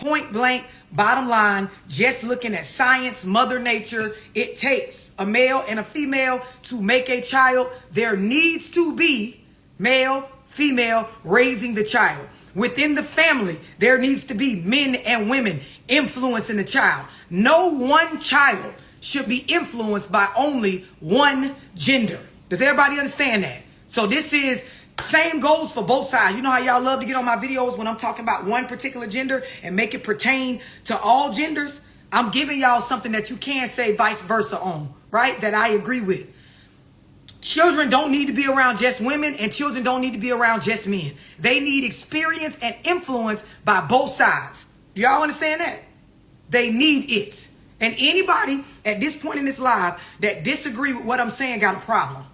point blank, bottom line, just looking at science, Mother Nature, it takes a male and a female to make a child. There needs to be male, female raising the child. Within the family, there needs to be men and women influencing the child. No one child should be influenced by only one gender. Does everybody understand that? So this is same goes for both sides. You know how y'all love to get on my videos when I'm talking about one particular gender and make it pertain to all genders? I'm giving y'all something that you can say vice versa on, right? That I agree with. Children don't need to be around just women, and children don't need to be around just men. They need experience and influence by both sides. Do y'all understand that? They need it. And anybody at this point in this live that disagree with what I'm saying got a problem.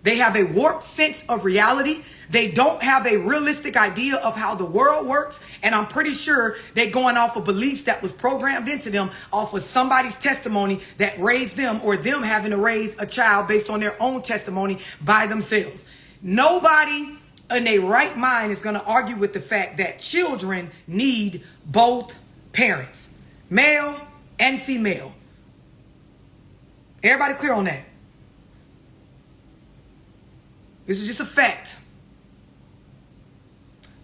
They have a warped sense of reality. They don't have a realistic idea of how the world works. And I'm pretty sure they're going off of beliefs that was programmed into them off of somebody's testimony that raised them, or them having to raise a child based on their own testimony by themselves. Nobody in their right mind is going to argue with the fact that children need both parents, male and female. Everybody clear on that? This is just a fact.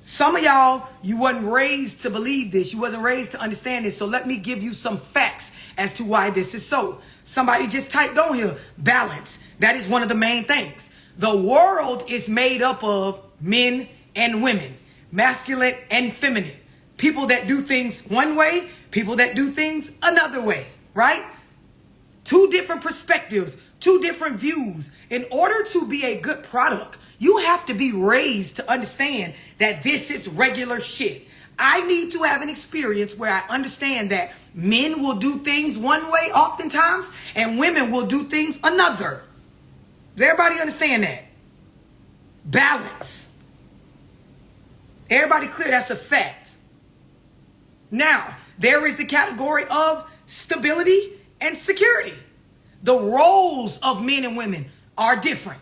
Some of y'all, you wasn't raised to believe this. You wasn't raised to understand this. So let me give you some facts as to why this is so. Somebody just typed on here, balance. That is one of the main things. The world is made up of men and women, masculine and feminine. People that do things one way, people that do things another way, right? Two different perspectives, two different views. In order to be a good product, you have to be raised to understand that this is regular shit. I need to have an experience where I understand that men will do things one way oftentimes and women will do things another. Does everybody understand that? Balance. Everybody clear? That's a fact. Now, there is the category of stability and security. The roles of men and women are different,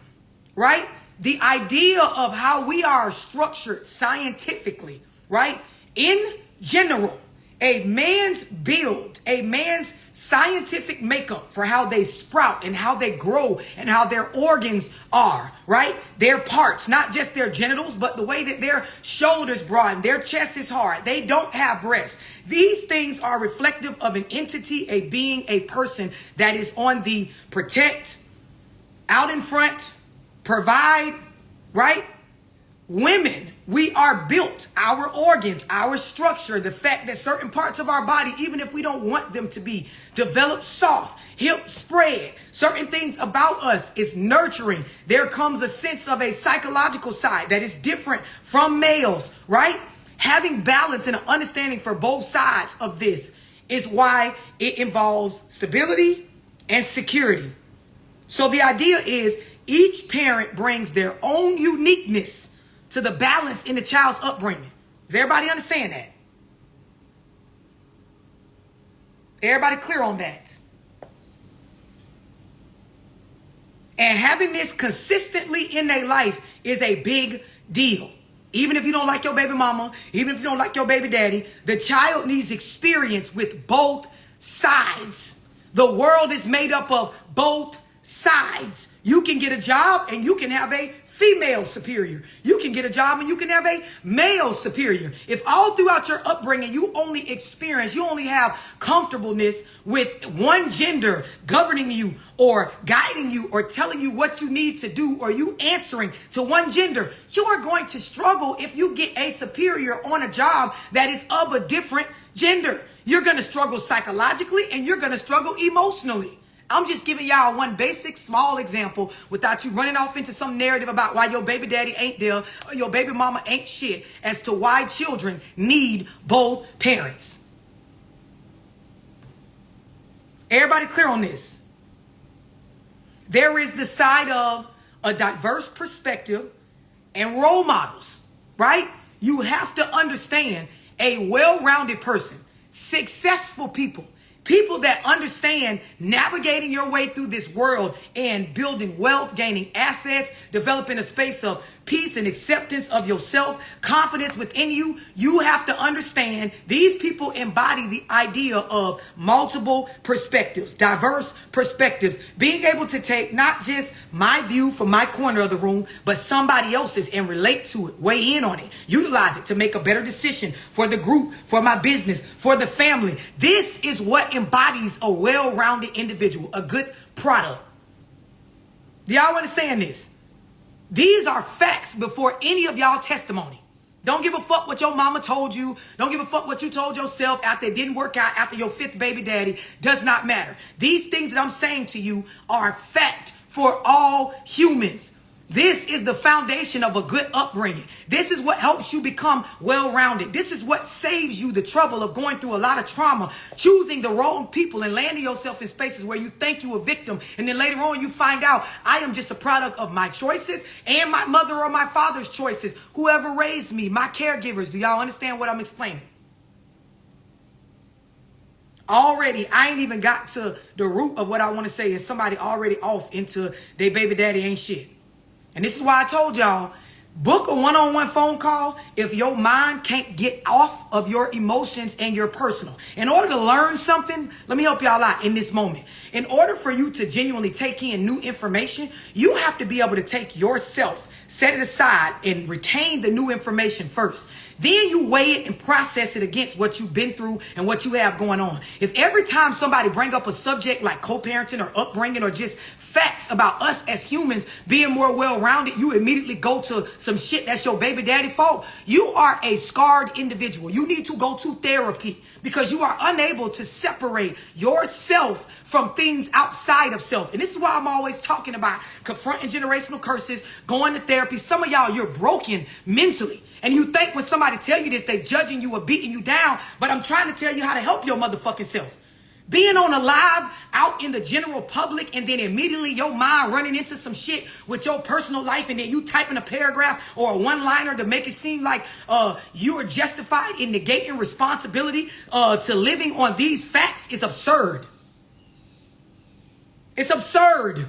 right? The idea of how we are structured scientifically, right? In general, a man's build, a man's scientific makeup for how they sprout and how they grow and how their organs are, right? Their parts, not just their genitals, but the way that their shoulders broaden, their chest is hard, they don't have breasts. These things are reflective of an entity, a being, a person that is on the protect, out in front, provide, right? Women, we are built, our organs, our structure, the fact that certain parts of our body, even if we don't want them to be, develop soft, hip spread. Certain things about us is nurturing. There comes a sense of a psychological side that is different from males, right? Having balance and an understanding for both sides of this is why it involves stability and security. So the idea is each parent brings their own uniqueness to the balance in the child's upbringing. Does everybody understand that? Everybody clear on that? And having this consistently in their life is a big deal. Even if you don't like your baby mama, even if you don't like your baby daddy, the child needs experience with both sides. The world is made up of both sides. You can get a job and you can have a female superior. You can get a job and you can have a male superior. If all throughout your upbringing you only have comfortableness with one gender governing you or guiding you or telling you what you need to do, or you answering to one gender, you are going to struggle if you get a superior on a job that is of a different gender. You're going to struggle psychologically and you're going to struggle emotionally. I'm just giving y'all one basic small example without you running off into some narrative about why your baby daddy ain't there or your baby mama ain't shit, as to why children need both parents. Everybody clear on this? There is the side of a diverse perspective and role models, right? You have to understand a well-rounded person, successful people, people that understand navigating your way through this world and building wealth, gaining assets, developing a space of peace and acceptance of yourself, confidence within you, you have to understand these people embody the idea of multiple perspectives, diverse perspectives, being able to take not just my view from my corner of the room, but somebody else's and relate to it, weigh in on it, utilize it to make a better decision for the group, for my business, for the family. This is what embodies a well-rounded individual, a good product. Do y'all understand this? These are facts before any of y'all testimony. Don't give a fuck what your mama told you. Don't give a fuck what you told yourself after it didn't work out, after your 5th baby daddy. Does not matter. These things that I'm saying to you are fact for all humans. This is the foundation of a good upbringing. This is what helps you become well-rounded. This is what saves you the trouble of going through a lot of trauma, choosing the wrong people and landing yourself in spaces where you think you're a victim. And then later on you find out I am just a product of my choices and my mother or my father's choices, whoever raised me, my caregivers. Do y'all understand what I'm explaining? Already, I ain't even got to the root of what I want to say, and somebody already off into their baby daddy ain't shit. And this is why I told y'all, book a one-on-one phone call if your mind can't get off of your emotions and your personal. In order to learn something, let me help y'all out in this moment. In order for you to genuinely take in new information, you have to be able to take yourself, set it aside, and retain the new information first. Then you weigh it and process it against what you've been through and what you have going on. If every time somebody bring up a subject like co-parenting or upbringing or just facts about us as humans being more well-rounded, you immediately go to some shit that's your baby daddy fault, you are a scarred individual. You need to go to therapy because you are unable to separate yourself from things outside of self. And this is why I'm always talking about confronting generational curses, going to therapy. Some of y'all, you're broken mentally. And you think when somebody tell you this, they judging you or beating you down. But I'm trying to tell you how to help your motherfucking self. Being on a live out in the general public and then immediately your mind running into some shit with your personal life and then you typing a paragraph or a one-liner to make it seem like you are justified in negating responsibility to living on these facts is absurd. It's absurd.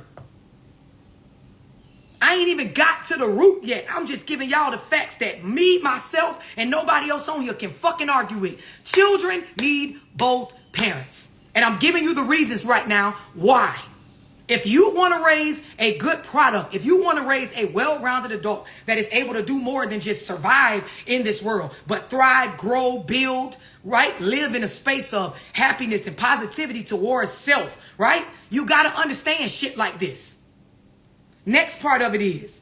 I ain't even got to the root yet. I'm just giving y'all the facts that me, myself, and nobody else on here can fucking argue with. Children need both parents. And I'm giving you the reasons right now why. If you want to raise a good product, if you want to raise a well-rounded adult that is able to do more than just survive in this world, but thrive, grow, build, right? Live in a space of happiness and positivity towards self, right? You got to understand shit like this. Next part of it is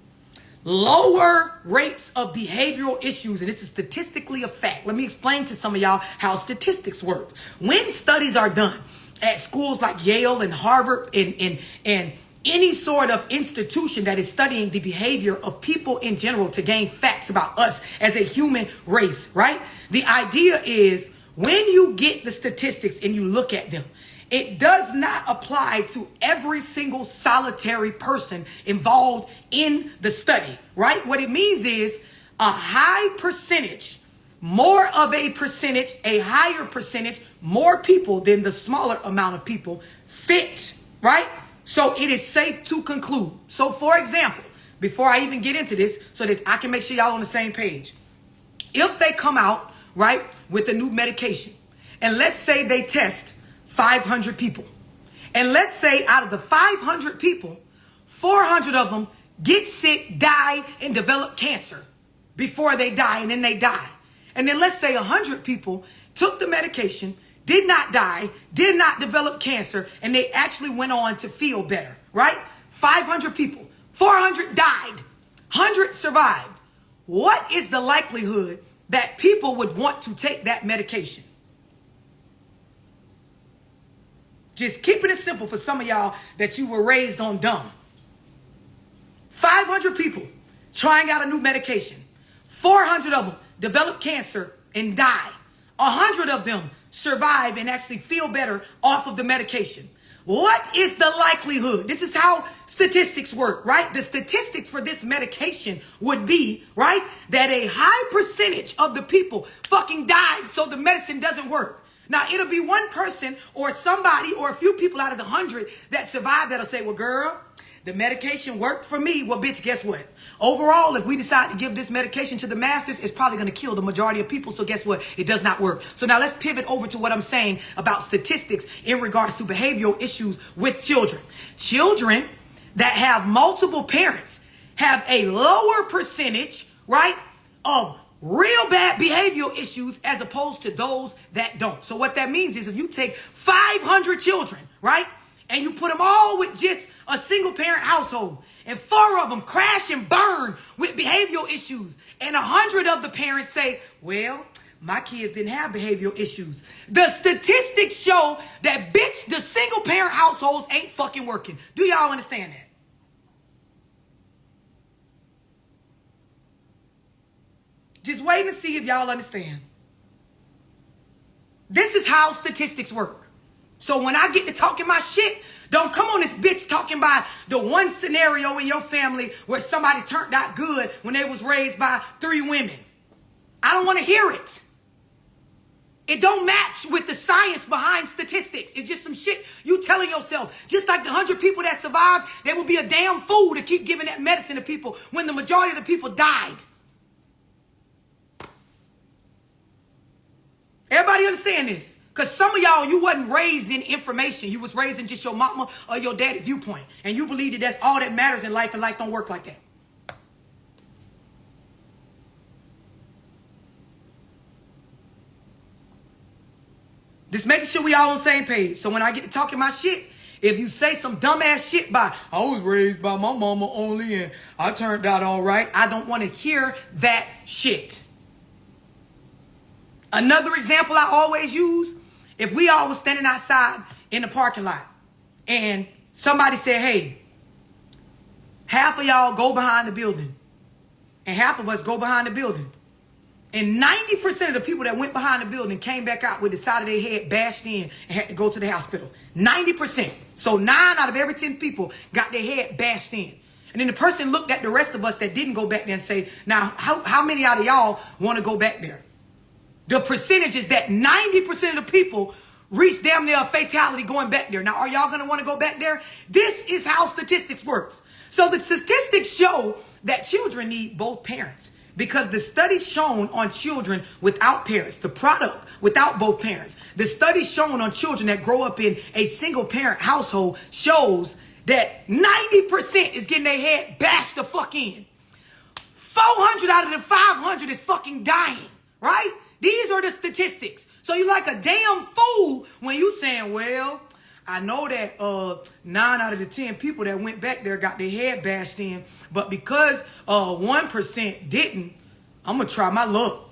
lower rates of behavioral issues. And this is statistically a fact. Let me explain to some of y'all how statistics work. When studies are done at schools like Yale and Harvard and any sort of institution that is studying the behavior of people in general to gain facts about us as a human race, right? The idea is when you get the statistics and you look at them, it does not apply to every single solitary person involved in the study, right? What it means is a high percentage, more of a percentage, a higher percentage, more people than the smaller amount of people fit, right? So it is safe to conclude. So for example, before I even get into this, so that I can make sure y'all on the same page, if they come out, right, with a new medication, and let's say they test 500 people. And let's say out of the 500 people, 400 of them get sick, die, and develop cancer before they die, and then they die. And then let's say 100 people took the medication, did not die, did not develop cancer, and they actually went on to feel better, right? 500 people, 400 died, 100 survived. What is the likelihood that people would want to take that medication? Just keeping it simple for some of y'all that you were raised on dumb. 500 people trying out a new medication. 400 of them develop cancer and die. 100 of them survive and actually feel better off of the medication. What is the likelihood? This is how statistics work, right? The statistics for this medication would be, right, that a high percentage of the people fucking died so the medicine doesn't work. Now, it'll be one person or somebody or a few people out of the 100 that survive that'll say, well, girl, The medication worked for me. Well, bitch, guess what? Overall, if we decide to give this medication to the masses, it's probably going to kill the majority of people. So guess what? It does not work. So now let's pivot over to what I'm saying about statistics in regards to behavioral issues with children. Children that have multiple parents have a lower percentage, right, of real bad behavioral issues as opposed to those that don't. So what that means is if you take 500 children, right, and you put them all with just a single parent household, and 4 of them crash and burn with behavioral issues, and 100 of the parents say, well, my kids didn't have behavioral issues. The statistics show that, bitch, the single parent households ain't fucking working. Do y'all understand that? Just wait and see if y'all understand. This is how statistics work. So when I get to talking my shit, don't come on this bitch talking about the one scenario in your family where somebody turned out good when they was raised by 3 women. I don't want to hear it. It don't match with the science behind statistics. It's just some shit you telling yourself. Just like the 100 people that survived, they would be a damn fool to keep giving that medicine to people when the majority of the people died. Everybody understand this? Because some of y'all, you wasn't raised in information. You was raised in just your mama or your daddy viewpoint. And you believe that that's all that matters in life, and life don't work like that. Just making sure we all on the same page. So when I get to talking my shit, if you say some dumbass shit by, I was raised by my mama only and I turned out all right, I don't want to hear that shit. Another example I always use, if we all was standing outside in the parking lot and somebody said, hey, half of y'all go behind the building and half of us go behind the building. And 90% of the people that went behind the building came back out with the side of their head bashed in and had to go to the hospital. 90%. So 9 out of every 10 people got their head bashed in. And then the person looked at the rest of us that didn't go back there and say, now, how many out of y'all want to go back there? The percentage is that 90% of the people reach damn near a fatality going back there. Now, are y'all going to want to go back there? This is how statistics works. So the statistics show that children need both parents because the studies shown on children without parents, the product without both parents, the studies shown on children that grow up in a single parent household shows that 90% is getting their head bashed the fuck in. 400 out of the 500 is fucking dying, right? These are the statistics. So you like a damn fool when you saying, well, I know that 9 out of the 10 people that went back there got their head bashed in, but because 1% didn't, I'm going to try my luck.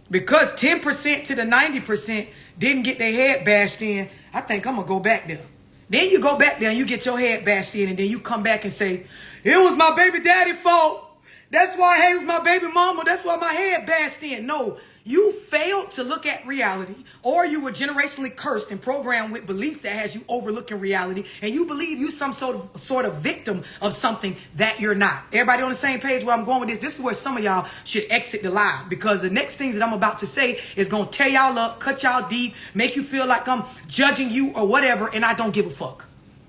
Because 10% to the 90% didn't get their head bashed in, I think I'm going to go back there. Then you go back there and you get your head bashed in, and then you come back and say, it was my baby daddy's fault. That's why I was my baby mama. That's why my head bashed in. No, you failed to look at reality, or you were generationally cursed and programmed with beliefs that has you overlooking reality, and you believe you some sort of victim of something that you're not. Everybody on the same page where I'm going with this? This is where some of y'all should exit the live, because the next things that I'm about to say is going to tear y'all up, cut y'all deep, make you feel like I'm judging you or whatever, and I don't give a fuck.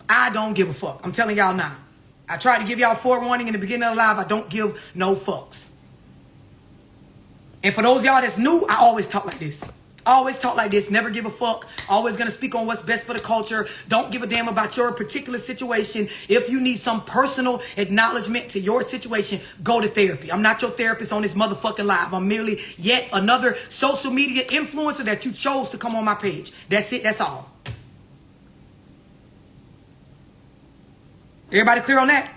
I don't give a fuck. I'm telling y'all now. I tried to give y'all forewarning in the beginning of the live. I don't give no fucks. And for those of y'all that's new, I always talk like this. Always talk like this. Never give a fuck. Always going to speak on what's best for the culture. Don't give a damn about your particular situation. If you need some personal acknowledgement to your situation, go to therapy. I'm not your therapist on this motherfucking live. I'm merely yet another social media influencer that you chose to come on my page. That's it. That's all. Everybody clear on that?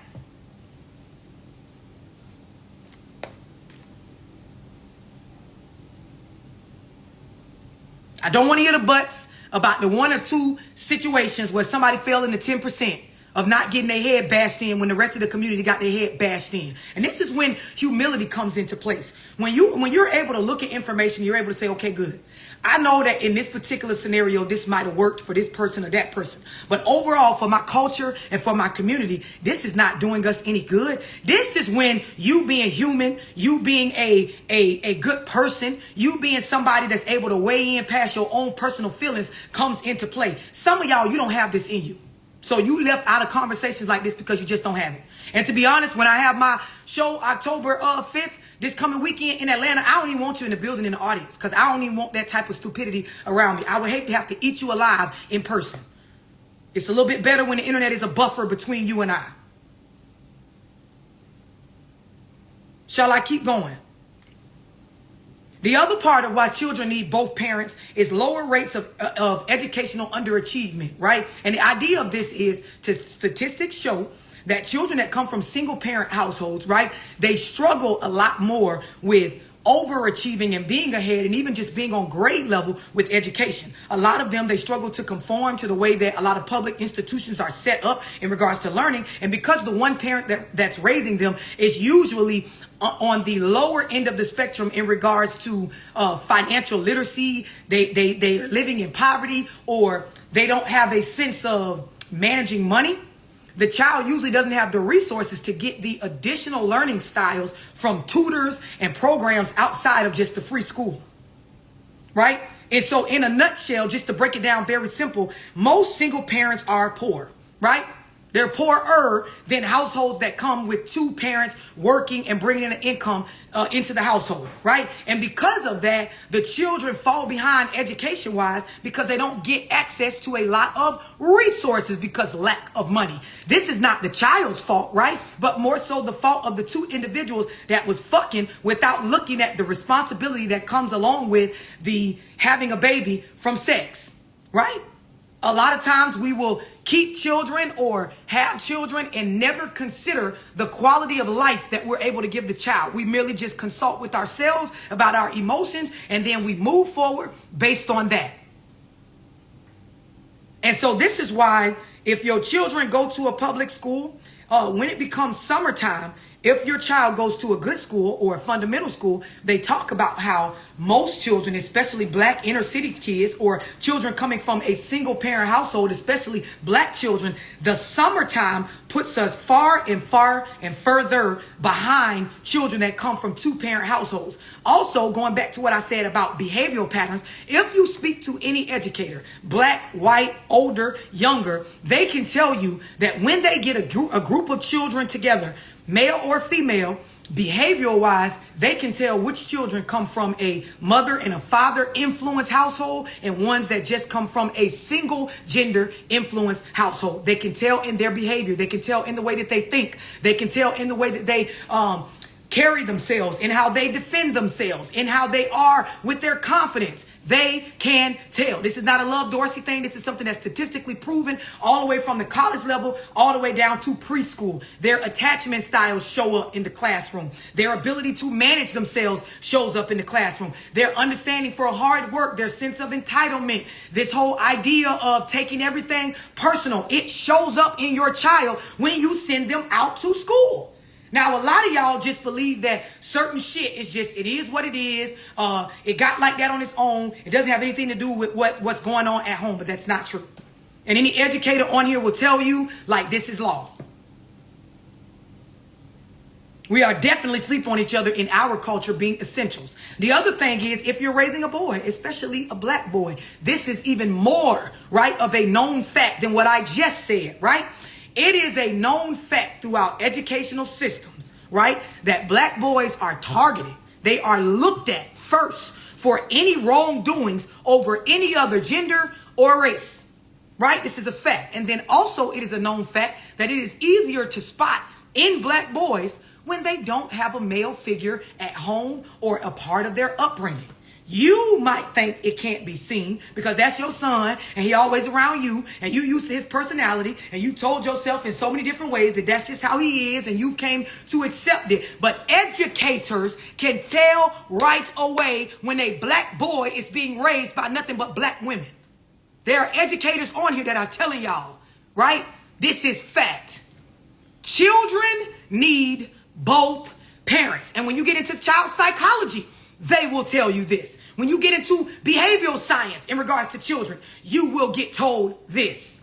I don't want to hear the buts about the 1 or 2 situations where somebody fell in the 10% of not getting their head bashed in when the rest of the community got their head bashed in. And this is when humility comes into place. When you're able to look at information, you're able to say, okay, good. I know that in this particular scenario, this might have worked for this person or that person. But overall, for my culture and for my community, this is not doing us any good. This is when you being human, you being a good person, you being somebody that's able to weigh in past your own personal feelings comes into play. Some of y'all, you don't have this in you. So you left out of conversations like this because you just don't have it. And to be honest, when I have my show October 5th, this coming weekend in Atlanta, I don't even want you in the building in the audience because I don't even want that type of stupidity around me. I would hate to have to eat you alive in person. It's a little bit better when the internet is a buffer between you and I. Shall I keep going? The other part of why children need both parents is lower rates of educational underachievement, right? And the idea of this is statistics show that children that come from single parent households, right, they struggle a lot more with overachieving and being ahead and even just being on grade level with education. A lot of them, they struggle to conform to the way that a lot of public institutions are set up in regards to learning. And because the one parent that's raising them is usually on the lower end of the spectrum in regards to financial literacy, they are living in poverty, or they don't have a sense of managing money. The child usually doesn't have the resources to get the additional learning styles from tutors and programs outside of just the free school, right? And so in a nutshell, just to break it down very simple, most single parents are poor, right? They're poorer than households that come with two parents working and bringing in an income into the household, right? And because of that, the children fall behind education-wise because they don't get access to a lot of resources because lack of money. This is not the child's fault, right? But more so the fault of the two individuals that was fucking without looking at the responsibility that comes along with the having a baby from sex, right? A lot of times we will keep children or have children and never consider the quality of life that we're able to give the child. We merely just consult with ourselves about our emotions, and then we move forward based on that. And so this is why if your children go to a public school, when it becomes summertime, if your child goes to a good school or a fundamental school, they talk about how most children, especially black inner city kids or children coming from a single parent household, especially black children, the summertime puts us far and further behind children that come from two parent households. Also, going back to what I said about behavioral patterns, if you speak to any educator, black, white, older, younger, they can tell you that when they get a group of children together, male or female, behavioral wise, they can tell which children come from a mother and a father influence household and ones that just come from a single gender influence household. They can tell in their behavior. They can tell in the way that they think. They can tell in the way that they carry themselves, in how they defend themselves, in how they are with their confidence. They can tell. This is not a Love Dorsey thing. This is something that's statistically proven all the way from the college level, all the way down to preschool. Their attachment styles show up in the classroom. Their ability to manage themselves shows up in the classroom. Their understanding for hard work, their sense of entitlement, this whole idea of taking everything personal, it shows up in your child when you send them out to school. Now, a lot of y'all just believe that certain shit is just, it is what it is. It got like that on its own. It doesn't have anything to do with what's going on at home, but that's not true. And any educator on here will tell you, like, this is law. We are definitely sleep on each other in our culture being essentials. The other thing is, if you're raising a boy, especially a black boy, this is even more, right, of a known fact than what I just said, right? It is a known fact throughout educational systems, right, that black boys are targeted. They are looked at first for any wrongdoings over any other gender or race, right? This is a fact. And then also it is a known fact that it is easier to spot in black boys when they don't have a male figure at home or a part of their upbringing. You might think it can't be seen because that's your son and he always around you and you used to his personality and you told yourself in so many different ways that that's just how he is and you came to accept it. But educators can tell right away when a black boy is being raised by nothing but black women. There are educators on here that are telling y'all, right? This is fact. Children need both parents. And when you get into child psychology, they will tell you this. When you get into behavioral science in regards to children, you will get told this.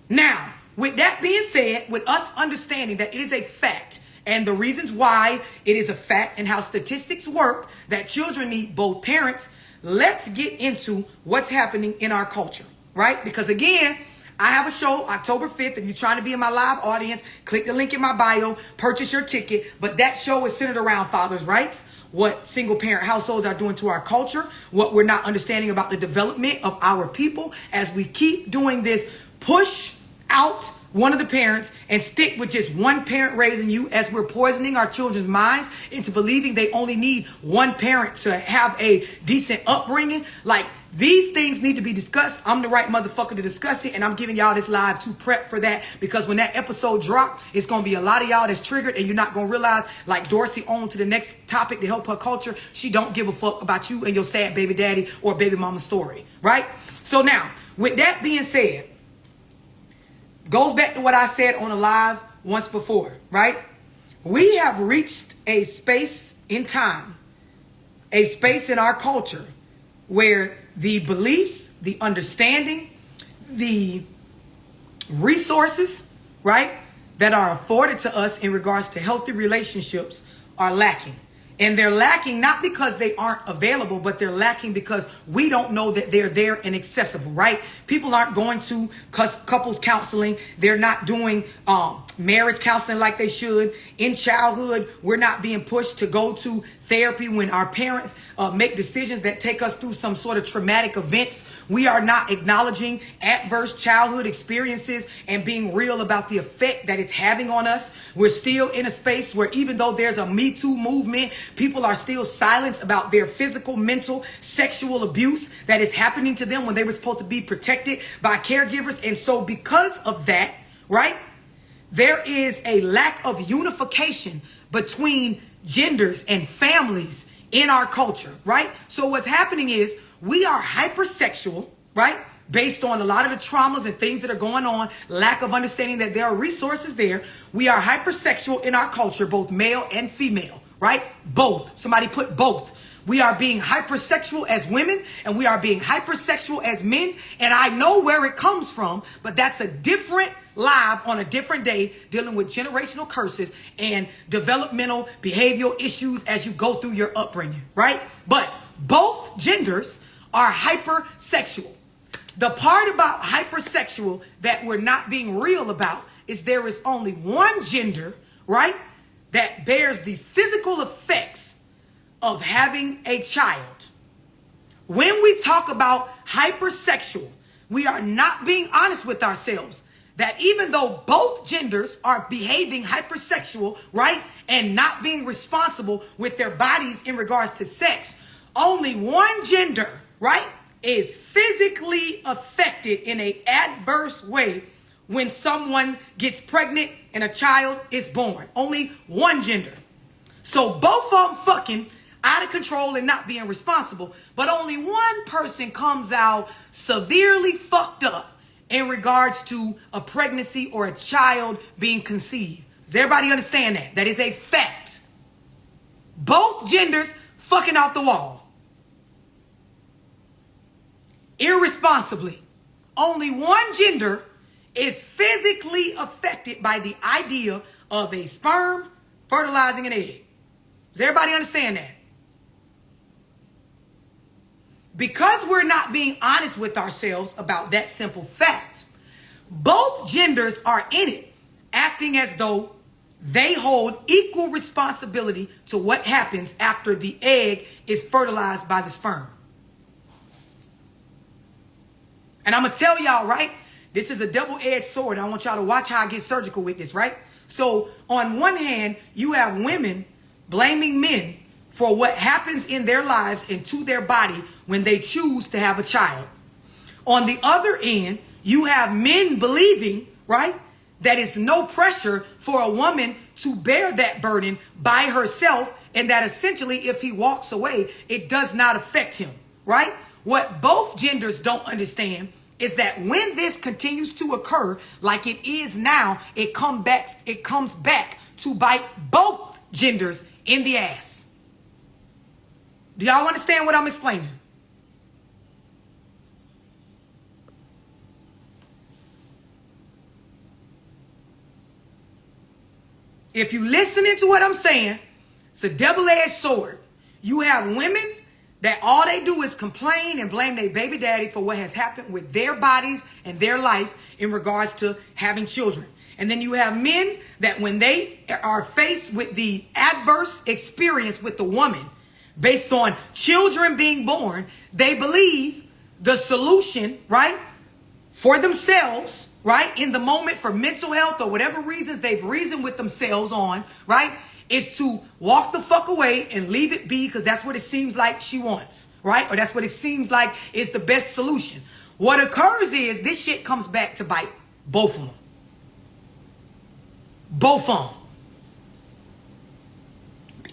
Now, with that being said, with us understanding that it is a fact and the reasons why it is a fact and how statistics work, that children need both parents, let's get into what's happening in our culture, right? Because again, I have a show October 5th. If you're trying to be in my live audience, click the link in my bio, purchase your ticket. But that show is centered around fathers' rights, what single parent households are doing to our culture, what we're not understanding about the development of our people as we keep doing this push out one of the parents and stick with just one parent raising you, as we're poisoning our children's minds into believing they only need one parent to have a decent upbringing. Like, these things need to be discussed. I'm the right motherfucker to discuss it, and I'm giving y'all this live to prep for that, because when that episode drop, it's going to be a lot of y'all that's triggered, and you're not going to realize, like Dorsey on to the next topic to help her culture, she don't give a fuck about you and your sad baby daddy or baby mama story, right? So now, with that being said, goes back to what I said on a live once before, right? We have reached a space in time, a space in our culture where the beliefs, the understanding, the resources, right, that are afforded to us in regards to healthy relationships are lacking. And they're lacking not because they aren't available, but they're lacking because we don't know that they're there and accessible, right? People aren't going to couples counseling. They're not doing marriage counseling like they should. In childhood, we're not being pushed to go to therapy when our parents make decisions that take us through some sort of traumatic events. We are not acknowledging adverse childhood experiences and being real about the effect that it's having on us. We're still in a space where, even though there's a Me Too movement, people are still silent about their physical, mental, sexual abuse that is happening to them when they were supposed to be protected by caregivers. And so because of that, right, there is a lack of unification between genders and families in our culture, right? So what's happening is we are hypersexual, right? Based on a lot of the traumas and things that are going on, lack of understanding that there are resources there. We are hypersexual in our culture, both male and female, right? Both. Somebody put both. We are being hypersexual as women, and we are being hypersexual as men. And I know where it comes from, but that's a different live on a different day, dealing with generational curses and developmental behavioral issues as you go through your upbringing, right? But both genders are hypersexual. The part about hypersexual that we're not being real about is there is only one gender, right, that bears the physical effects of having a child. When we talk about hypersexual, we are not being honest with ourselves that even though both genders are behaving hypersexual, right, and not being responsible with their bodies in regards to sex, only one gender, right, is physically affected in an adverse way when someone gets pregnant and a child is born. Only one gender. So both of them fucking out of control and not being responsible, but only one person comes out severely fucked up in regards to a pregnancy or a child being conceived. Does everybody understand that? That is a fact. Both genders fucking off the wall. Irresponsibly. Only one gender is physically affected by the idea of a sperm fertilizing an egg. Does everybody understand that? Because we're not being honest with ourselves about that simple fact, both genders are in it, acting as though they hold equal responsibility to what happens after the egg is fertilized by the sperm. And I'm going to tell y'all, right, this is a double-edged sword. I want y'all to watch how I get surgical with this, right? So on one hand, you have women blaming men for what happens in their lives and to their body when they choose to have a child. On the other end, you have men believing, right, that it's no pressure for a woman to bear that burden by herself, and that essentially if he walks away, it does not affect him, right? What both genders don't understand is that when this continues to occur like it is now, it comes back to bite both genders in the ass. Do y'all understand what I'm explaining? If you listening to what I'm saying, it's a double-edged sword. You have women that all they do is complain and blame their baby daddy for what has happened with their bodies and their life in regards to having children. And then you have men that when they are faced with the adverse experience with the woman based on children being born, they believe the solution, right, for themselves, right, in the moment for mental health or whatever reasons they've reasoned with themselves on, right, is to walk the fuck away and leave it be because that's what it seems like she wants, right? Or that's what it seems like is the best solution. What occurs is this shit comes back to bite both of them. Both of them.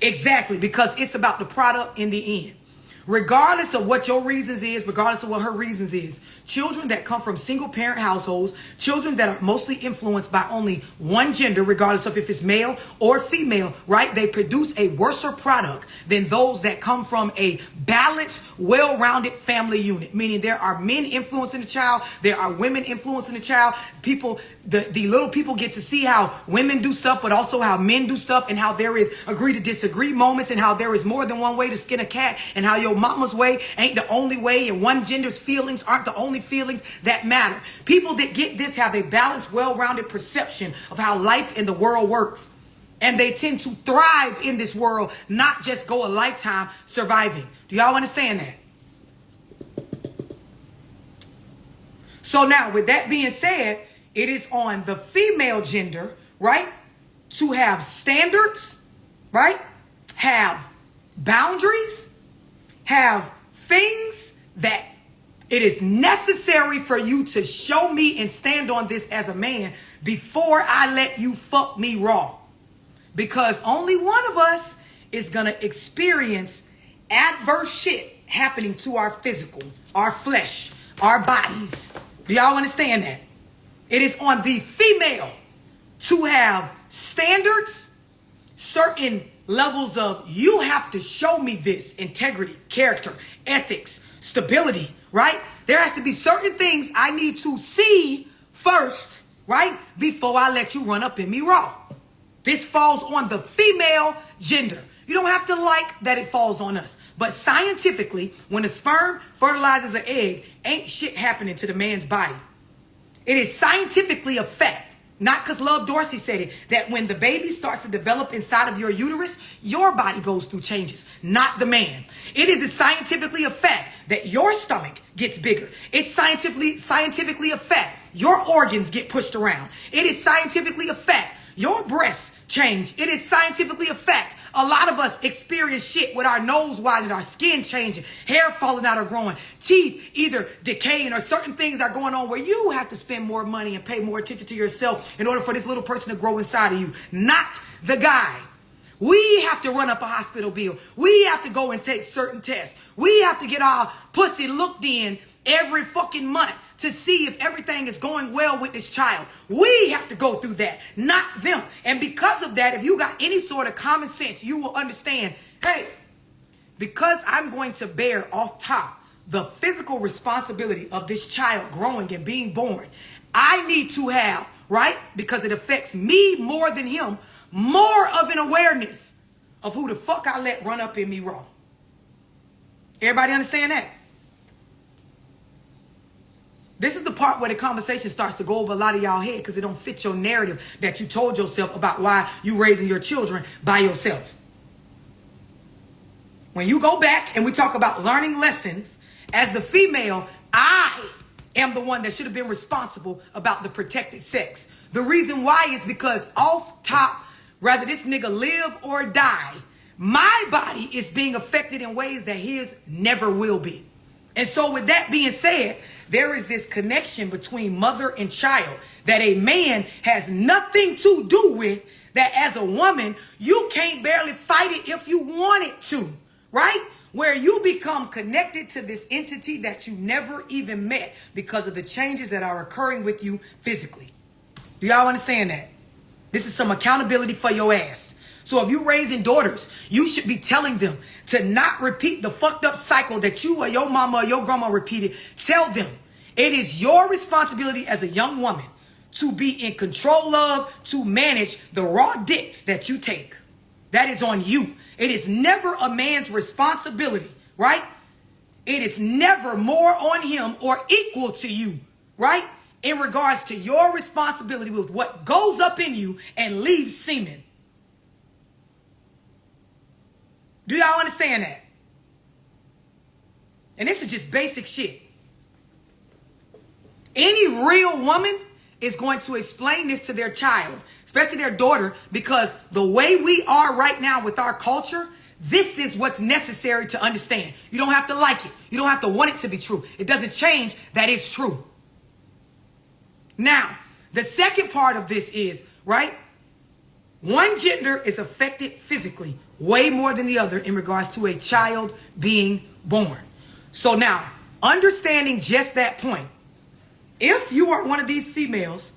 Exactly, because it's about the product in the end. Regardless of what your reasons is, regardless of what her reasons is, children that come from single parent households, children that are mostly influenced by only one gender, regardless of if it's male or female, right? They produce a worser product than those that come from a balanced, well-rounded family unit. Meaning there are men influencing the child, there are women influencing the child. People, the little people get to see how women do stuff, but also how men do stuff, and how there is agree to disagree moments, and how there is more than one way to skin a cat, and how your mama's way ain't the only way, and one gender's feelings aren't the only feelings that matter. People that get this have a balanced, well-rounded perception of how life in the world works. And they tend to thrive in this world, not just go a lifetime surviving. Do y'all understand that? So now, with that being said, it is on the female gender, right, to have standards, right, have boundaries, have things that it is necessary for you to show me and stand on this as a man before I let you fuck me raw. Because only one of us is going to experience adverse shit happening to our physical, our flesh, our bodies. Do y'all understand that? It is on the female to have standards, certain levels of you have to show me this, integrity, character, ethics, stability, right? There has to be certain things I need to see first, right, before I let you run up in me raw. This falls on the female gender. You don't have to like that it falls on us. But scientifically, when the sperm fertilizes an egg, ain't shit happening to the man's body. It is scientifically a fact. Not because Love Dorsey said it, that when the baby starts to develop inside of your uterus, your body goes through changes, not the man. It is scientifically a fact that your stomach gets bigger. It's scientifically a fact your organs get pushed around. It is scientifically a fact your breasts change. It is scientifically a fact a lot of us experience shit with our nose widening, our skin changing, hair falling out or growing, teeth either decaying, or certain things are going on where you have to spend more money and pay more attention to yourself in order for this little person to grow inside of you, not the guy. We have to run up a hospital bill. We have to go and take certain tests. We have to get our pussy looked in every fucking month to see if everything is going well with this child. We have to go through that, not them. And because of that, if you got any sort of common sense, you will understand, hey, because I'm going to bear off top the physical responsibility of this child growing and being born, I need to have, right, because it affects me more than him, more of an awareness of who the fuck I let run up in me raw. Everybody understand that? This is the part where the conversation starts to go over a lot of y'all head because it don't fit your narrative that you told yourself about why you raising your children by yourself. When you go back and we talk about learning lessons, as the female, I am the one that should have been responsible about the protected sex. The reason why is because off top, whether this nigga live or die, my body is being affected in ways that his never will be. And so with that being said, there is this connection between mother and child that a man has nothing to do with, that as a woman, you can't barely fight it if you wanted to, right? Where you become connected to this entity that you never even met because of the changes that are occurring with you physically. Do y'all understand that? This is some accountability for your ass. So if you're raising daughters, you should be telling them to not repeat the fucked up cycle that you or your mama or your grandma repeated. Tell them it is your responsibility as a young woman to be in control of, to manage the raw dicks that you take. That is on you. It is never a man's responsibility, right, it is never more on him or equal to you, right? In regards to your responsibility with what goes up in you and leaves semen. Do y'all understand that? And this is just basic shit. Any real woman is going to explain this to their child, especially their daughter, because the way we are right now with our culture, this is what's necessary to understand. You don't have to like it. You don't have to want it to be true. It doesn't change that it's true. Now, the second part of this is, right? One gender is affected physically way more than the other in regards to a child being born. So now, understanding just that point, if you are one of these females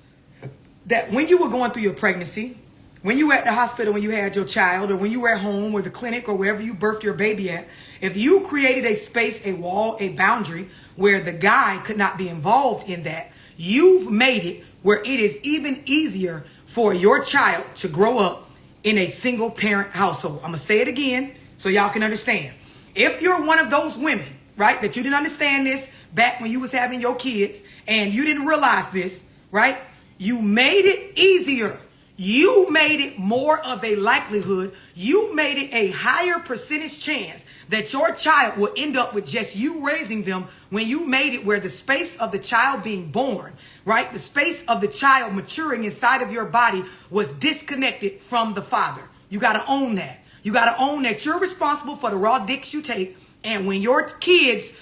that when you were going through your pregnancy, when you were at the hospital, when you had your child, or when you were at home or the clinic or wherever you birthed your baby at, if you created a space, a wall, a boundary where the guy could not be involved in that, you've made it where it is even easier for your child to grow up in a single parent household. I'm going to say it again so y'all can understand. If you're one of those women, right, that you didn't understand this back when you was having your kids and you didn't realize this, right, you made it easier. You made it more of a likelihood. You made it a higher percentage chance that your child will end up with just you raising them when you made it where the space of the child being born, right? The space of the child maturing inside of your body was disconnected from the father. You got to own that. You got to own that you're responsible for the raw dicks you take. And when your kids,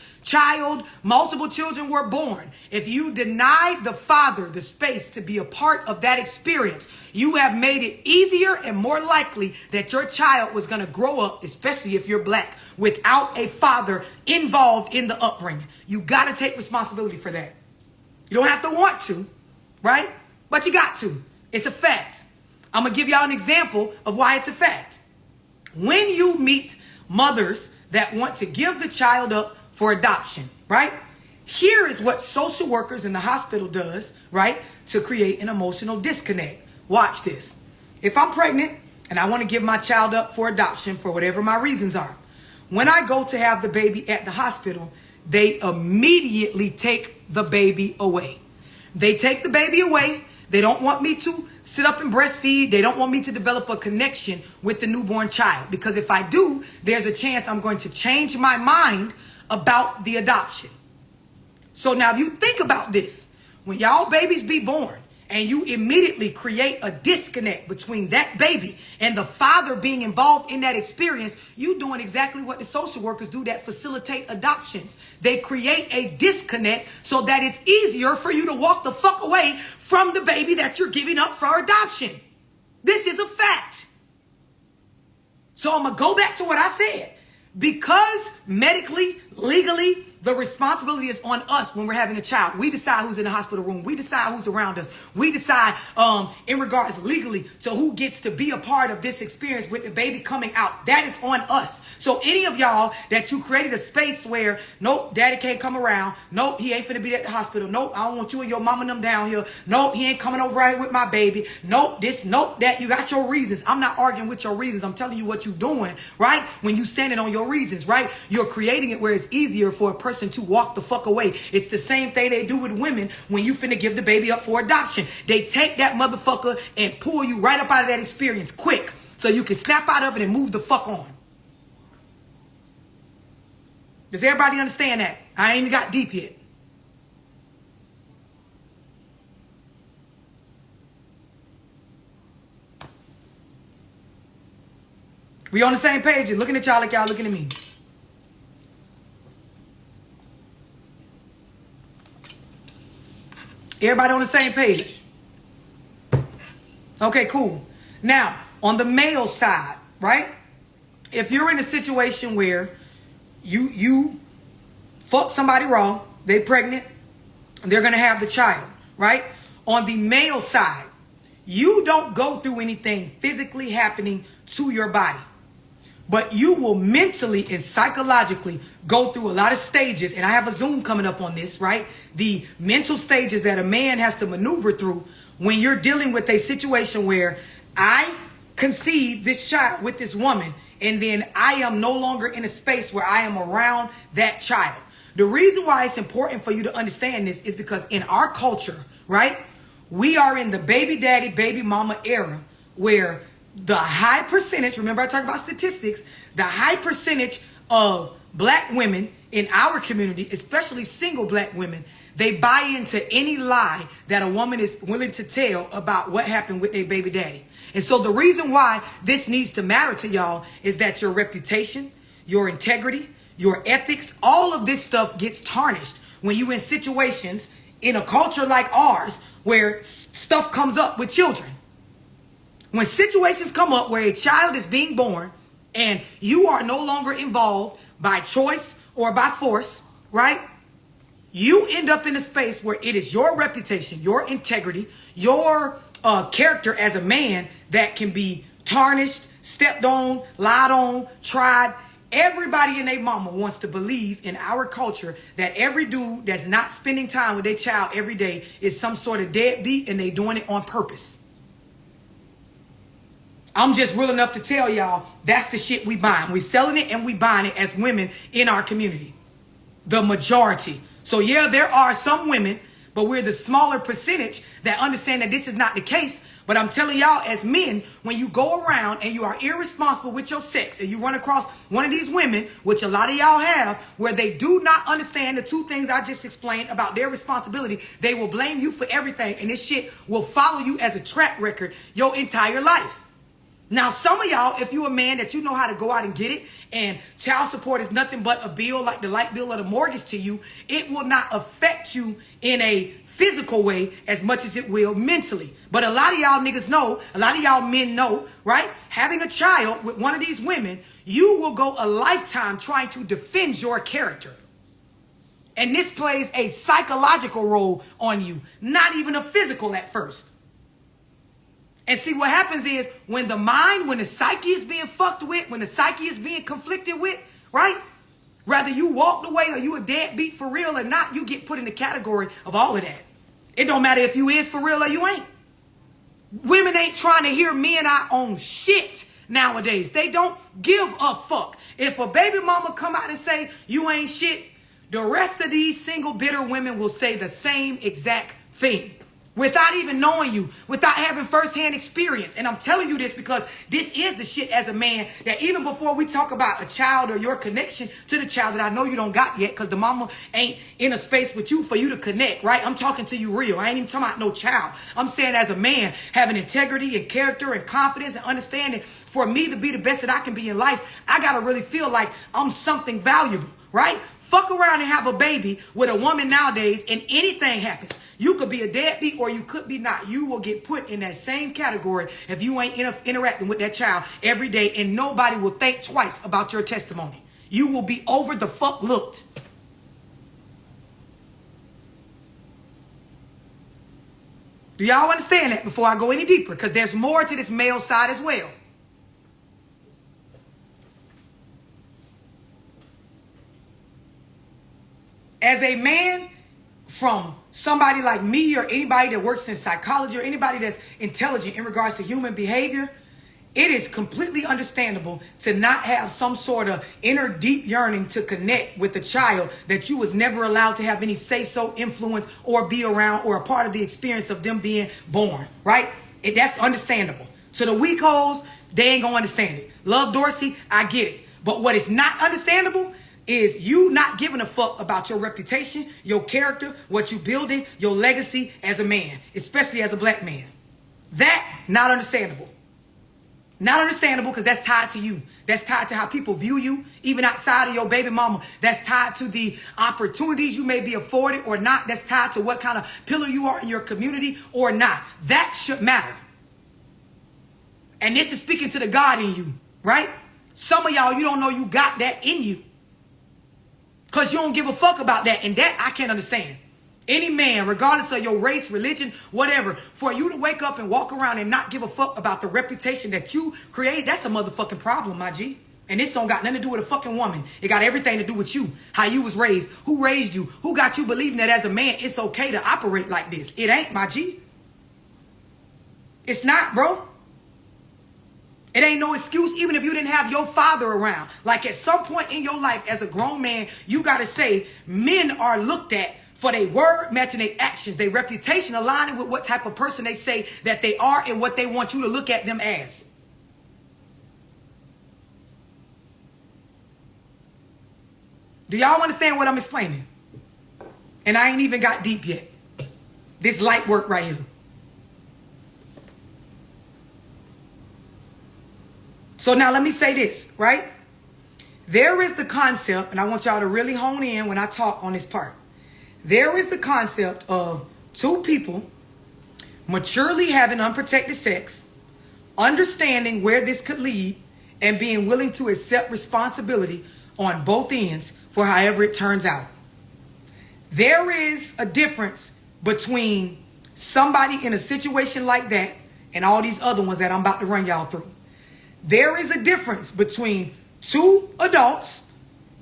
multiple children were born, if you denied the father the space to be a part of that experience, you have made it easier and more likely that your child was going to grow up, especially if you're black, without a father involved in the upbringing. You got to take responsibility for that. You don't have to want to, right? But you got to. It's a fact. I'm going to give y'all an example of why it's a fact. When you meet mothers that want to give the child up for adoption, right? Here is what social workers in the hospital does, right? To create an emotional disconnect. Watch this. If I'm pregnant and I want to give my child up for adoption for whatever my reasons are, when I go to have the baby at the hospital, they immediately take the baby away. They take the baby away. They don't want me to sit up and breastfeed. They don't want me to develop a connection with the newborn child. Because if I do, there's a chance I'm going to change my mind about the adoption. So now if you think about this, when y'all babies be born and you immediately create a disconnect between that baby and the father being involved in that experience, you doing exactly what the social workers do that facilitate adoptions. They create a disconnect so that it's easier for you to walk the fuck away from the baby that you're giving up for adoption. This is a fact. So I'm going to go back to what I said. Because medically, legally, the responsibility is on us when we're having a child. We decide who's in the hospital room. We decide who's around us. We decide in regards legally to who gets to be a part of this experience with the baby coming out. That is on us. So any of y'all that you created a space where, nope, daddy can't come around. Nope, he ain't finna be at the hospital. Nope, I don't want you and your mama and them down here. Nope, he ain't coming over right here with my baby. Nope, this, nope, that. You got your reasons. I'm not arguing with your reasons. I'm telling you what you're doing, right? When you standing on your reasons, right? You're creating it where it's easier for a person to walk the fuck away. It's the same thing they do with women when you finna give the baby up for adoption. They take that motherfucker and pull you right up out of that experience quick so you can snap out of it and move the fuck on. Does everybody understand that? I ain't even got deep yet. We on the same page and looking at y'all like y'all looking at me. Everybody on the same page. Okay, cool. Now, on the male side, right? If you're in a situation where you fuck somebody wrong, they pregnant, they're going to have the child, right? On the male side, you don't go through anything physically happening to your body. But you will mentally and psychologically go through a lot of stages. And I have a Zoom coming up on this, right? The mental stages that a man has to maneuver through when you're dealing with a situation where I conceived this child with this woman and then I am no longer in a space where I am around that child. The reason why it's important for you to understand this is because in our culture, right, we are in the baby daddy, baby mama era where the high percentage, remember I talked about statistics, the high percentage of black women in our community, especially single black women, they buy into any lie that a woman is willing to tell about what happened with their baby daddy. And so the reason why this needs to matter to y'all is that your reputation, your integrity, your ethics, all of this stuff gets tarnished when you in situations in a culture like ours where stuff comes up with children. When situations come up where a child is being born and you are no longer involved by choice or by force, right? You end up in a space where it is your reputation, your integrity, your character as a man that can be tarnished, stepped on, lied on, tried. Everybody and their mama wants to believe in our culture that every dude that's not spending time with their child every day is some sort of deadbeat and they doing it on purpose. I'm just real enough to tell y'all that's the shit we buying. We selling it and we buying it as women in our community. The majority. So yeah, there are some women, but we're the smaller percentage that understand that this is not the case. But I'm telling y'all as men, when you go around and you are irresponsible with your sex and you run across one of these women, which a lot of y'all have, where they do not understand the two things I just explained about their responsibility, they will blame you for everything. And this shit will follow you as a track record your entire life. Now, some of y'all, if you're a man that you know how to go out and get it, and child support is nothing but a bill like the light bill or the mortgage to you, it will not affect you in a physical way as much as it will mentally. But a lot of y'all niggas know, a lot of y'all men know, right? Having a child with one of these women, you will go a lifetime trying to defend your character. And this plays a psychological role on you, not even a physical at first. And see, what happens is when the mind, when the psyche is being fucked with, when the psyche is being conflicted with, right? Whether you walked away or you a deadbeat for real or not, you get put in the category of all of that. It don't matter if you is for real or you ain't. Women ain't trying to hear men out on shit nowadays. They don't give a fuck. If a baby mama come out and say you ain't shit, the rest of these single bitter women will say the same exact thing. Without even knowing you, without having firsthand experience. And I'm telling you this because this is the shit as a man that even before we talk about a child or your connection to the child that I know you don't got yet because the mama ain't in a space with you for you to connect, right? I'm talking to you real. I ain't even talking about no child. I'm saying as a man, having integrity and character and confidence and understanding for me to be the best that I can be in life, I got to really feel like I'm something valuable, right? Fuck around and have a baby with a woman nowadays and anything happens. You could be a deadbeat or you could be not. You will get put in that same category if you ain't interacting with that child every day, and nobody will think twice about your testimony. You will be over the fuck looked. Do y'all understand that before I go any deeper? Because there's more to this male side as well. As a man, from somebody like me or anybody that works in psychology or anybody that's intelligent in regards to human behavior, it is completely understandable to not have some sort of inner deep yearning to connect with a child that you was never allowed to have any say-so, influence, or be around or a part of the experience of them being born, right? That's understandable. To the weak hoes, they ain't gonna understand it. Love Dorsey, I get it. But what is not understandable is you not giving a fuck about your reputation, your character, what you building, your legacy as a man, especially as a black man. That, not understandable. Not understandable because that's tied to you. That's tied to how people view you, even outside of your baby mama. That's tied to the opportunities you may be afforded or not. That's tied to what kind of pillar you are in your community or not. That should matter. And this is speaking to the God in you, right? Some of y'all, you don't know you got that in you. Because you don't give a fuck about that. And that I can't understand. Any man, regardless of your race, religion, whatever, for you to wake up and walk around and not give a fuck about the reputation that you created, that's a motherfucking problem, my G. And this don't got nothing to do with a fucking woman. It got everything to do with you, how you was raised, who raised you, who got you believing that as a man, it's okay to operate like this. It ain't, my G. It's not, bro. It ain't no excuse even if you didn't have your father around. Like at some point in your life as a grown man, you got to say men are looked at for their word matching their actions, their reputation aligning with what type of person they say that they are and what they want you to look at them as. Do y'all understand what I'm explaining? And I ain't even got deep yet. This light work right here. So now let me say this, right? There is the concept, and I want y'all to really hone in when I talk on this part. There is the concept of two people maturely having unprotected sex, understanding where this could lead, and being willing to accept responsibility on both ends for however it turns out. There is a difference between somebody in a situation like that and all these other ones that I'm about to run y'all through. There is a difference between two adults,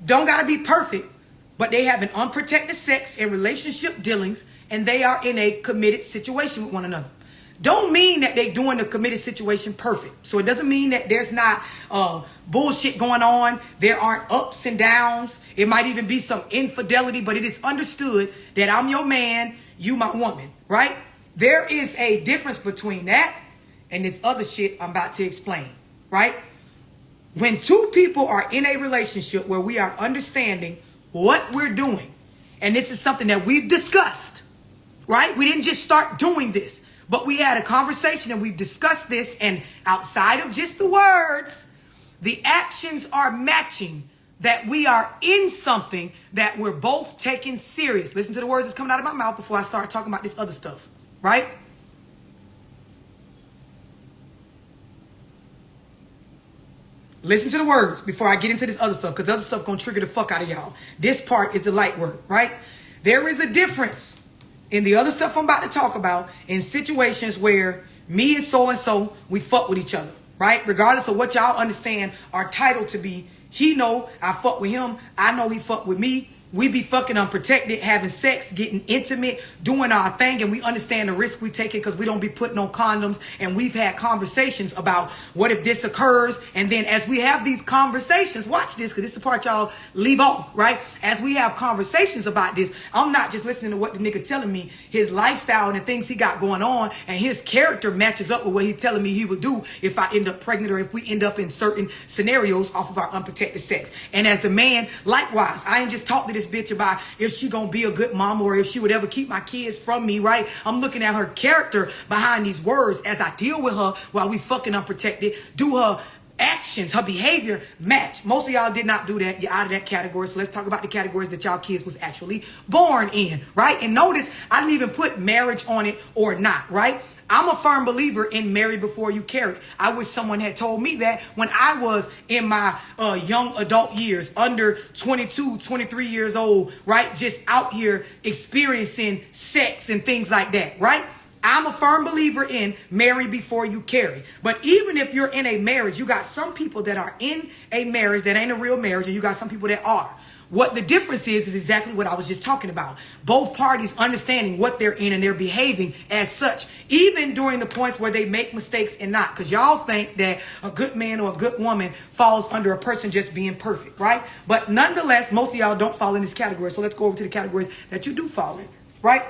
don't got to be perfect, but they have an unprotected sex and relationship dealings, and they are in a committed situation with one another. Don't mean that they doing the committed situation perfect. So it doesn't mean that there's not bullshit going on. There aren't ups and downs. It might even be some infidelity, but it is understood that I'm your man, you my woman, right? There is a difference between that and this other shit I'm about to explain, right? When two people are in a relationship where we are understanding what we're doing, and this is something that we've discussed, right? We didn't just start doing this, but we had a conversation and we've discussed this, and outside of just the words, the actions are matching, that we are in something that we're both taking serious. Listen to the words that's coming out of my mouth before I start talking about this other stuff, right? Listen to the words before I get into this other stuff, because other stuff gonna trigger the fuck out of y'all. This part is the light work, right? There is a difference in the other stuff I'm about to talk about in situations where me and so, we fuck with each other, right? Regardless of what y'all understand our title to be. He know I fuck with him. I know he fuck with me. We be fucking unprotected, having sex, getting intimate, doing our thing, and we understand the risk we take it because we don't be putting on condoms. And we've had conversations about what if this occurs. And then as we have these conversations, watch this, because this is the part y'all leave off, right? As we have conversations about this, I'm not just listening to what the nigga telling me, his lifestyle and the things he got going on, and his character matches up with what he's telling me he would do if I end up pregnant or if we end up in certain scenarios off of our unprotected sex. And as the man, likewise, I ain't just talking to this bitch about if she gonna be a good mom or if she would ever keep my kids from me, right? I'm looking at her character behind these words as I deal with her while we fucking unprotected. Do her actions, her behavior match? Most of y'all did not do that. You're out of that category. So let's talk about the categories that y'all kids was actually born in, right? And notice I didn't even put marriage on it or not, right? I'm a firm believer in marry before you carry. I wish someone had told me that when I was in my young adult years, under 22, 23 years old, right? Just out here experiencing sex and things like that, right? I'm a firm believer in marry before you carry. But even if you're in a marriage, you got some people that are in a marriage that ain't a real marriage, and you got some people that are. What the difference is exactly what I was just talking about. Both parties understanding what they're in and they're behaving as such, even during the points where they make mistakes and not. Because y'all think that a good man or a good woman falls under a person just being perfect, right? But nonetheless, most of y'all don't fall in this category. So let's go over to the categories that you do fall in, right?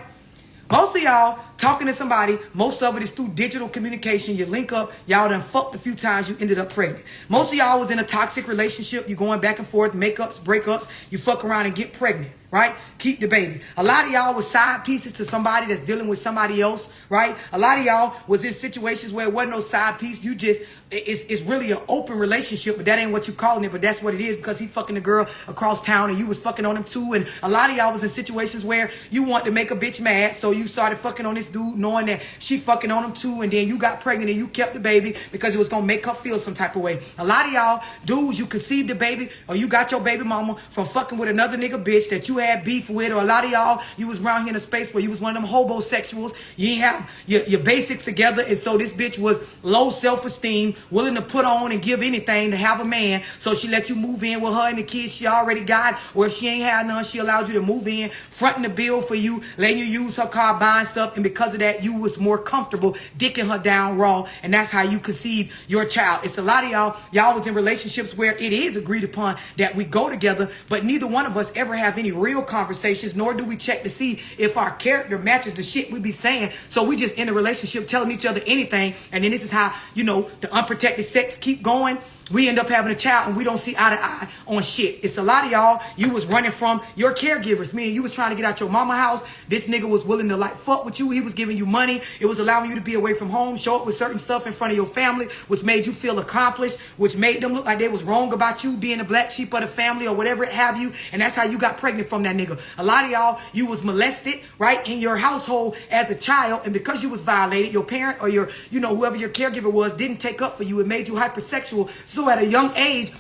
Most of y'all talking to somebody, most of it is through digital communication. You link up, y'all done fucked a few times, you ended up pregnant. Most of y'all was in a toxic relationship. You going back and forth, makeups, breakups. You fuck around and get pregnant, right? Keep the baby. A lot of y'all was side pieces to somebody that's dealing with somebody else, right? A lot of y'all was in situations where it wasn't no side piece. You just, it's really an open relationship, but that ain't what you calling it, but that's what it is because he fucking the girl across town and you was fucking on him too. And a lot of y'all was in situations where you want to make a bitch mad, so you started fucking on this dude knowing that she fucking on him too, and then you got pregnant and you kept the baby because it was gonna make her feel some type of way. A lot of y'all dudes, you conceived the baby or you got your baby mama from fucking with another nigga bitch that you you had beef with, or a lot of y'all, you was around here in a space where you was one of them hobosexuals. You ain't have your basics together, and so this bitch was low self-esteem, willing to put on and give anything to have a man, so she let you move in with her and the kids she already got, or if she ain't had none, she allowed you to move in, fronting the bill for you, letting you use her car, buying stuff, and because of that, you was more comfortable dicking her down raw, and that's how you conceived your child. It's a lot of y'all was in relationships where it is agreed upon that we go together, but neither one of us ever have any real conversations, nor do we check to see if our character matches the shit we be saying. So we just in a relationship telling each other anything, and then this is how, you know, the unprotected sex keep going. We end up having a child and we don't see eye to eye on shit. It's a lot of y'all, you was running from your caregivers, meaning you was trying to get out your mama house. This nigga was willing to like fuck with you. He was giving you money. It was allowing you to be away from home, show up with certain stuff in front of your family, which made you feel accomplished, which made them look like they was wrong about you being the black sheep of the family or whatever it have you. And that's how you got pregnant from that nigga. A lot of y'all, you was molested, right, in your household as a child. And because you was violated, your parent or your, you know, whoever your caregiver was didn't take up for you. It made you hypersexual. So at a young age,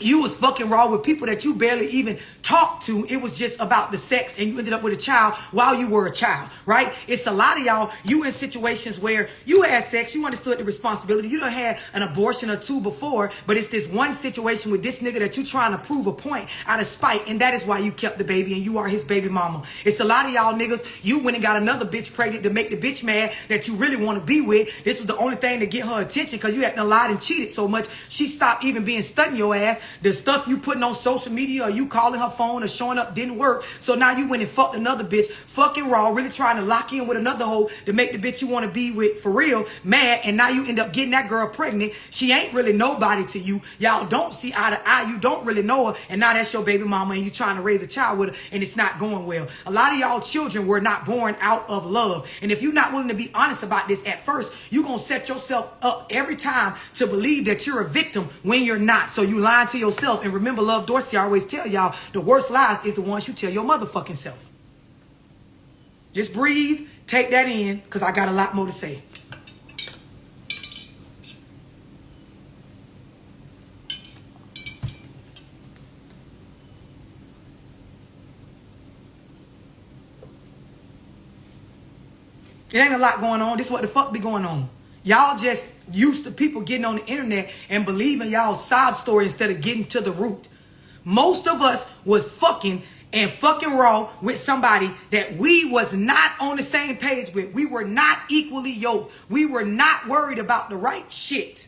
you was fucking raw with people that you barely even talked to. It was just about the sex, and you ended up with a child while you were a child, right? It's a lot of y'all, you in situations where you had sex, you understood the responsibility, you done had an abortion or two before, but it's this one situation with this nigga that you trying to prove a point out of spite, and that is why you kept the baby, and you are his baby mama. It's a lot of y'all niggas, you went and got another bitch pregnant to make the bitch mad that you really want to be with. This was the only thing to get her attention because you hadn't lied and cheated so much, she stopped even being stunting your ass. The stuff you putting on social media or you calling her phone or showing up didn't work. So now you went and fucked another bitch, fucking raw, really trying to lock in with another hoe to make the bitch you want to be with for real mad. And now you end up getting that girl pregnant. She ain't really nobody to you. Y'all don't see eye to eye. You don't really know her. And now that's your baby mama and you trying to raise a child with her and it's not going well. A lot of y'all children were not born out of love. And if you're not willing to be honest about this at first, you're going to set yourself up every time to believe that you're a victim when you're not. So you lying to yourself. And remember, Love Dorsey always tell y'all, the worst lies is the ones you tell your motherfucking self. Just breathe, take that in, because I got a lot more to say. It ain't a lot going on. This is what the fuck be going on. Y'all just used to people getting on the internet and believing y'all sob story instead of getting to the root. Most of us was fucking raw with somebody that we was not on the same page with. We were not equally yoked. We were not worried about the right shit.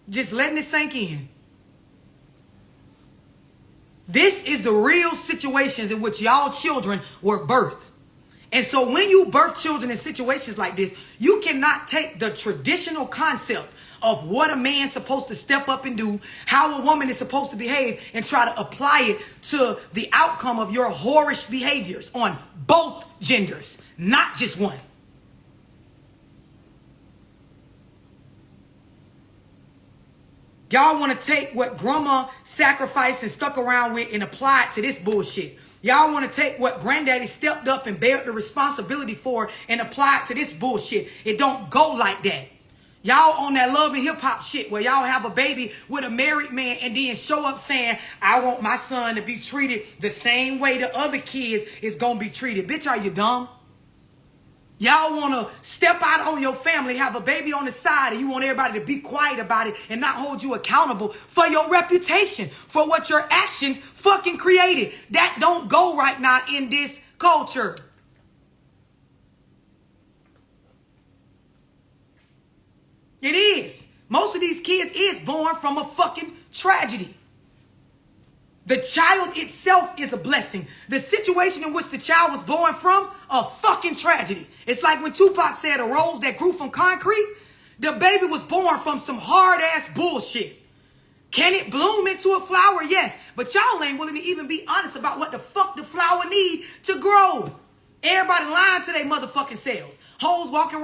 Just letting it sink in. This is the real situations in which y'all children were birthed. And so when you birth children in situations like this, you cannot take the traditional concept of what a man's supposed to step up and do, how a woman is supposed to behave, and try to apply it to the outcome of your whorish behaviors on both genders, not just one. Y'all want to take what grandma sacrificed and stuck around with and apply it to this bullshit. Y'all want to take what granddaddy stepped up and bared the responsibility for and apply it to this bullshit. It don't go like that. Y'all on that love and hip hop shit where y'all have a baby with a married man and then show up saying, I want my son to be treated the same way the other kids is going to be treated. Bitch, are you dumb? Y'all want to step out on your family, have a baby on the side, and you want everybody to be quiet about it and not hold you accountable for your reputation, for what your actions fucking created. That don't go right now in this culture. It is. Most of these kids is born from a fucking tragedy. The child itself is a blessing. The situation in which the child was born from, a fucking tragedy. It's like when Tupac said a rose that grew from concrete, the baby was born from some hard ass bullshit. Can it bloom into a flower? Yes. But y'all ain't willing to even be honest about what the fuck the flower need to grow. Everybody lying to their motherfucking selves. Hoes walking around